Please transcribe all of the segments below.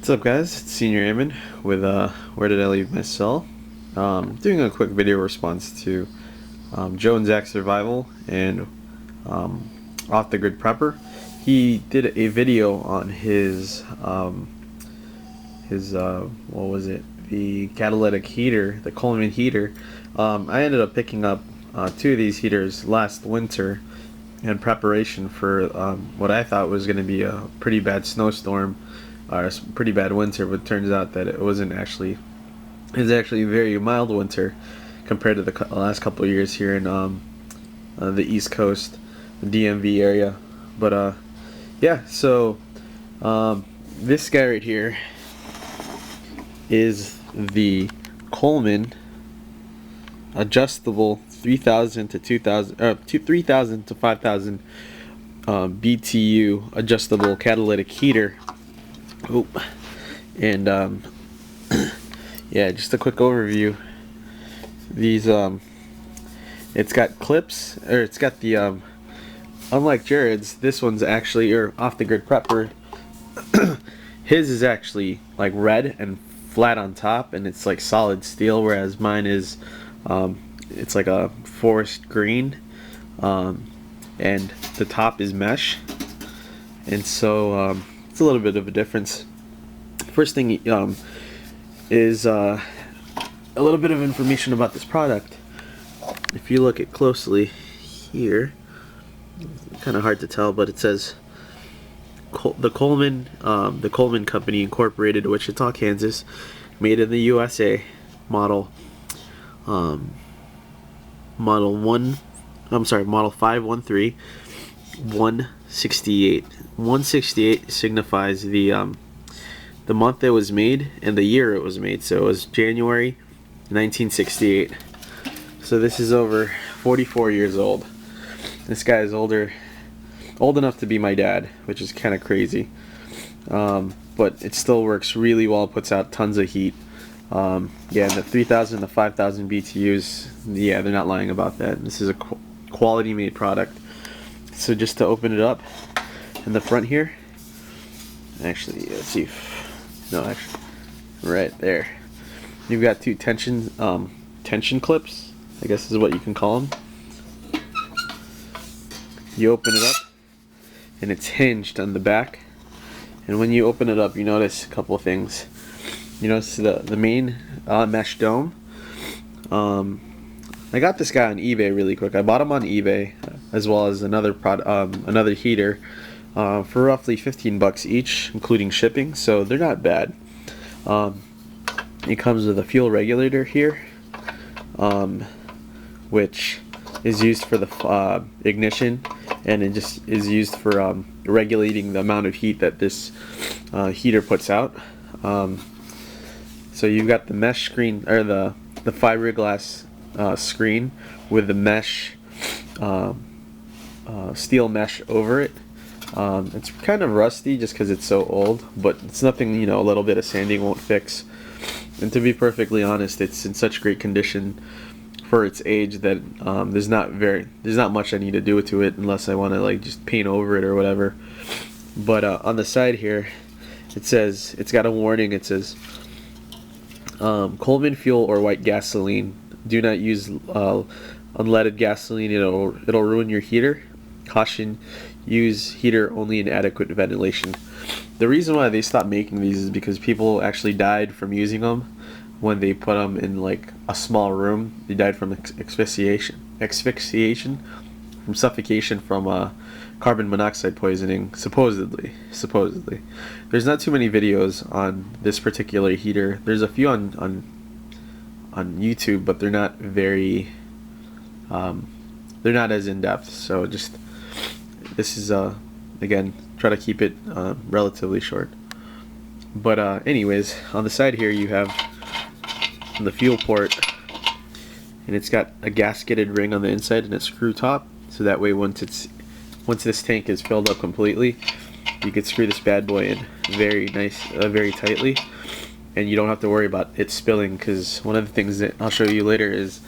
What's up, guys? It's Senior Airman with Where Did I Leave My Cell? Doing a quick video response to Joeandzachsurvival and Offthegridprepper. He did a video on his what was it? The catalytic heater, the Coleman heater. I ended up picking up two of these heaters last winter in preparation for what I thought was going to be a pretty bad snowstorm or a pretty bad winter, but it turns out that it wasn't actually. It was actually a very mild winter compared to the last couple of years here in the East Coast, the DMV area. But yeah, so this guy right here is the Coleman adjustable 3000 to 5000 BTU adjustable catalytic heater. Oh, and yeah, just a quick overview. These it's got clips, or it's got the unlike Jared's, this one's actually, or Offthegridprepper, his is actually like red and flat on top, and it's like solid steel, whereas mine is it's like a forest green, and the top is mesh, and so it's a little bit of a difference. First thing is a little bit of information about this product. If you look at closely here, kind of hard to tell, but it says the Coleman Company Incorporated, Wichita, Kansas, made in the USA, model 513 168. 168 signifies the month it was made and the year it was made. So it was January 1968. So this is over 44 years old. This guy is old enough to be my dad, which is kind of crazy. But it still works really well. It puts out tons of heat. Yeah, and the 3000 to 5000 BTUs, yeah, they're not lying about that. This is a quality made product. So just to open it up in the front here, actually, let's see actually right there, you've got two tension clips, I guess is what you can call them. You open it up and it's hinged on the back, and when you open it up you notice a couple of things. You notice the main mesh dome. I got this guy on eBay really quick. I bought him on eBay, as well as another heater for roughly 15 bucks each, including shipping, so they're not bad. It comes with a fuel regulator here, which is used for the ignition, and it just is used for regulating the amount of heat that this heater puts out. So you've got the mesh screen, or the fiberglass screen with the mesh, steel mesh over it. It's kind of rusty just because it's so old, but it's nothing, a little bit of sanding won't fix. And to be perfectly honest, it's in such great condition for its age that there's not much I need to do to it unless I want to like just paint over it or whatever. But on the side here, it says, it's got a warning. It says Coleman fuel or white gasoline. Do not use unleaded gasoline. It'll ruin your heater. Caution: use heater only in adequate ventilation. The reason why they stopped making these is because people actually died from using them when they put them in like a small room. They died from asphyxiation, from suffocation from carbon monoxide poisoning, supposedly. There's not too many videos on this particular heater. There's a few on YouTube, but they're not very they're not as in-depth. So just, this is again, try to keep it relatively short. But anyways, on the side here you have the fuel port, and it's got a gasketed ring on the inside and a screw top, so that way once this tank is filled up completely, you could screw this bad boy in very tightly, and you don't have to worry about it spilling, because one of the things that I'll show you later is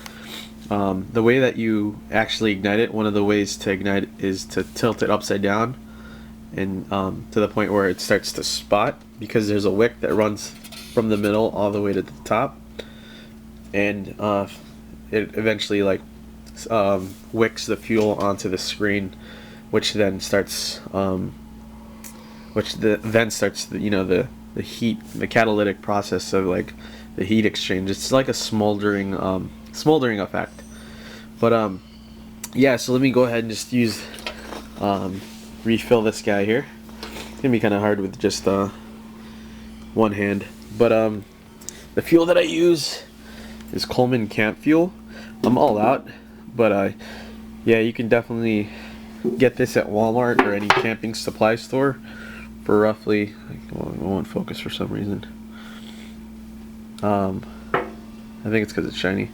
the way that you actually ignite it. One of the ways to ignite it is to tilt it upside down and to the point where it starts to spot, because there's a wick that runs from the middle all the way to the top, and it eventually like wicks the fuel onto the screen, which then starts the heat, the catalytic process of like the heat exchange. It's like a smoldering effect. But yeah, so let me go ahead and just refill this guy here. It's gonna be kind of hard with just one hand, but the fuel that I use is Coleman camp fuel. I'm all out, but yeah, you can definitely get this at Walmart or any camping supply store for roughly, well, it won't focus for some reason. I think it's because it's shiny.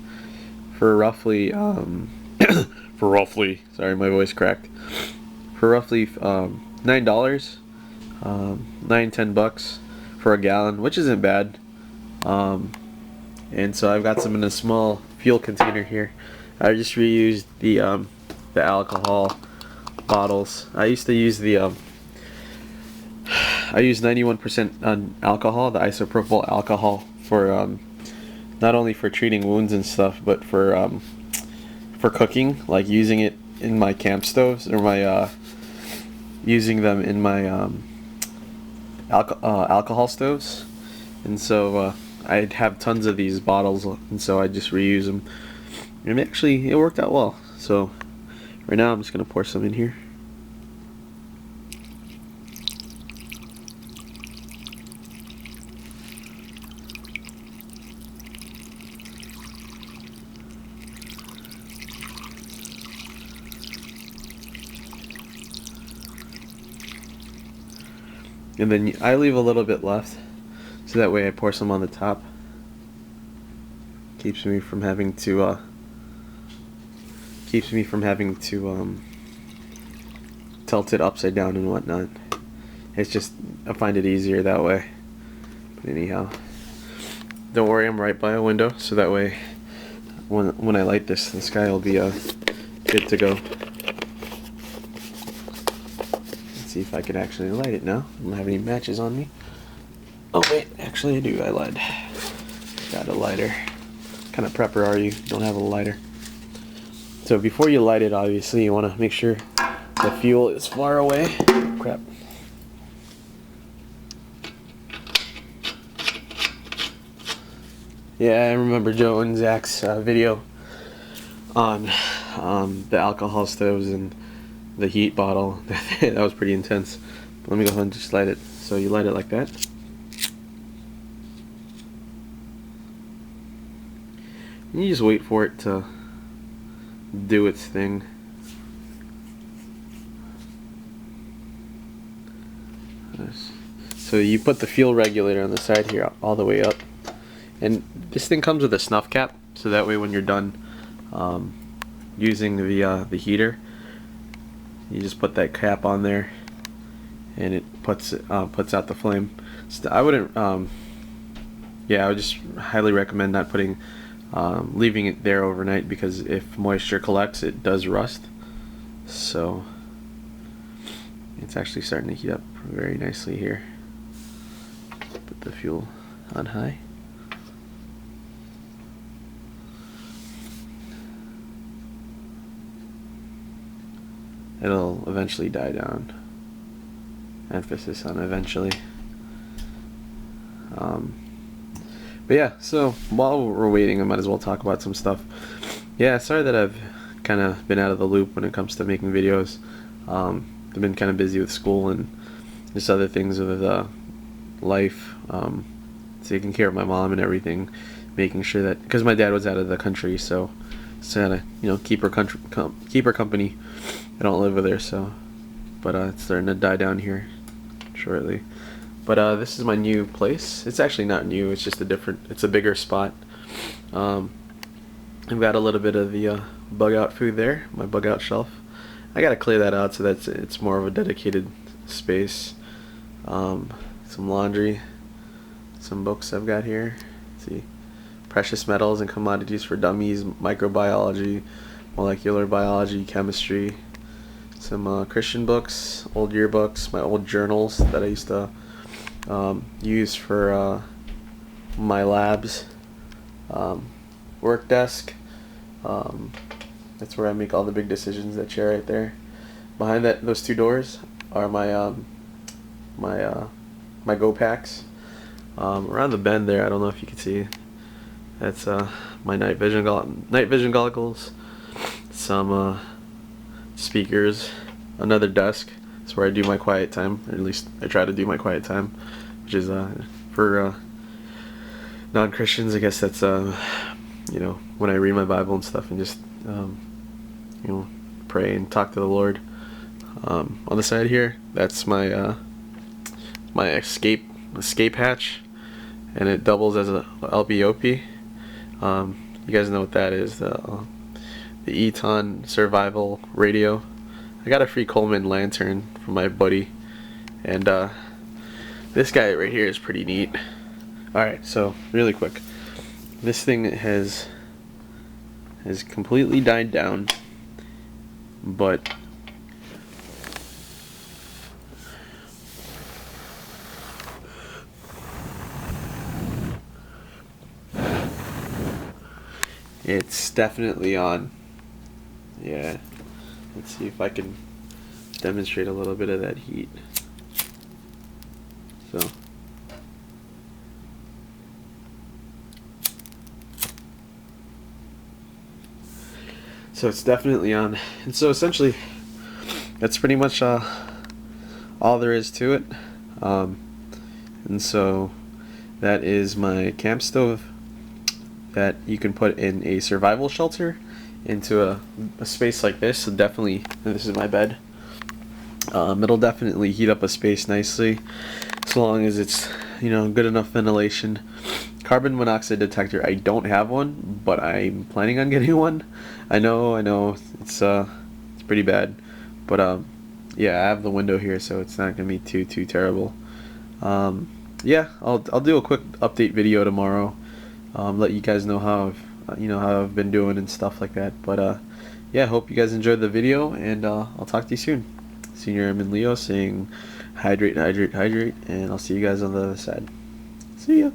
For roughly sorry, my voice cracked. For roughly $9, $10 for a gallon, which isn't bad. And so I've got some in a small fuel container here. I just reused the alcohol bottles. I used to use I use 91% on alcohol, the isopropyl alcohol, for not only for treating wounds and stuff, but for cooking, like using it in my camp stoves, or my using them in my alcohol stoves. And so I'd have tons of these bottles, and so I just reuse them, and actually it worked out well. So right now I'm just gonna pour some in here. And then I leave a little bit left, so that way I pour some on the top. Keeps me from having to tilt it upside down and whatnot. It's just, I find it easier that way. But anyhow, don't worry, I'm right by a window, so that way when I light this guy will be good to go. See if I could actually light it now. I don't have any matches on me. Oh wait, actually I do. I lied. Got a lighter. What kind of prepper are you? Don't have a lighter. So before you light it, obviously you want to make sure the fuel is far away. Crap. Yeah, I remember Joe and Zach's video on the alcohol stoves and the heat bottle. That was pretty intense. But let me go ahead and just light it. So you light it like that. And you just wait for it to do its thing. So you put the fuel regulator on the side here all the way up. And this thing comes with a snuff cap, so that way when you're done using the heater, you just put that cap on there, and it puts out the flame. So I wouldn't. Yeah, I would just highly recommend not putting, leaving it there overnight, because if moisture collects, it does rust. So it's actually starting to heat up very nicely here. Put the fuel on high. It'll eventually die down. Emphasis on eventually. But yeah, so while we're waiting, I might as well talk about some stuff. Yeah, sorry that I've kind of been out of the loop when it comes to making videos. I've been kind of busy with school and just other things with life, taking care of my mom and everything, making sure that, because my dad was out of the country, so had to keep her company. I don't live with her, so, but it's starting to die down here shortly. But this is my new place. It's actually not new. It's just it's a bigger spot. I've got a little bit of the bug out food there, my bug out shelf. I gotta clear that out so that it's more of a dedicated space. Some laundry, some books I've got here. Let's see, Precious Metals and Commodities for Dummies, Microbiology, Molecular Biology, Chemistry. some Christian books, old yearbooks, my old journals that I used to use for my labs, work desk. That's where I make all the big decisions. That chair right there. Behind those two doors are my my go packs. Around the bend there, I don't know if you can see. That's my night vision goggles. Some speakers. Another desk. That's where I do my quiet time, or at least I try to do my quiet time, which is for non-Christians. I guess that's you know, when I read my Bible and stuff and just you know, pray and talk to the Lord. On the side here, that's my my escape hatch, and it doubles as a LBOP. You guys know what that is, the Eton Survival Radio. I got a free Coleman lantern from my buddy, and this guy right here is pretty neat. Alright, so really quick, this thing has completely died down, but it's definitely on. Yeah, let's see if I can demonstrate a little bit of that heat. So it's definitely on, and so essentially that's pretty much all there is to it. And so that is my camp stove that you can put in a survival shelter, into a space like this. So definitely, this is my bed. It'll definitely heat up a space nicely, as long as it's, you know, good enough ventilation. Carbon monoxide detector, I don't have one, but I'm planning on getting one. I know it's pretty bad, but yeah, I have the window here, so it's not gonna be too terrible. Yeah, I'll do a quick update video tomorrow. Let you guys know how I've been doing and stuff like that. But yeah, hope you guys enjoyed the video, and I'll talk to you soon. Senior Airman Leo saying hydrate, hydrate, hydrate, and I'll see you guys on the other side. See ya.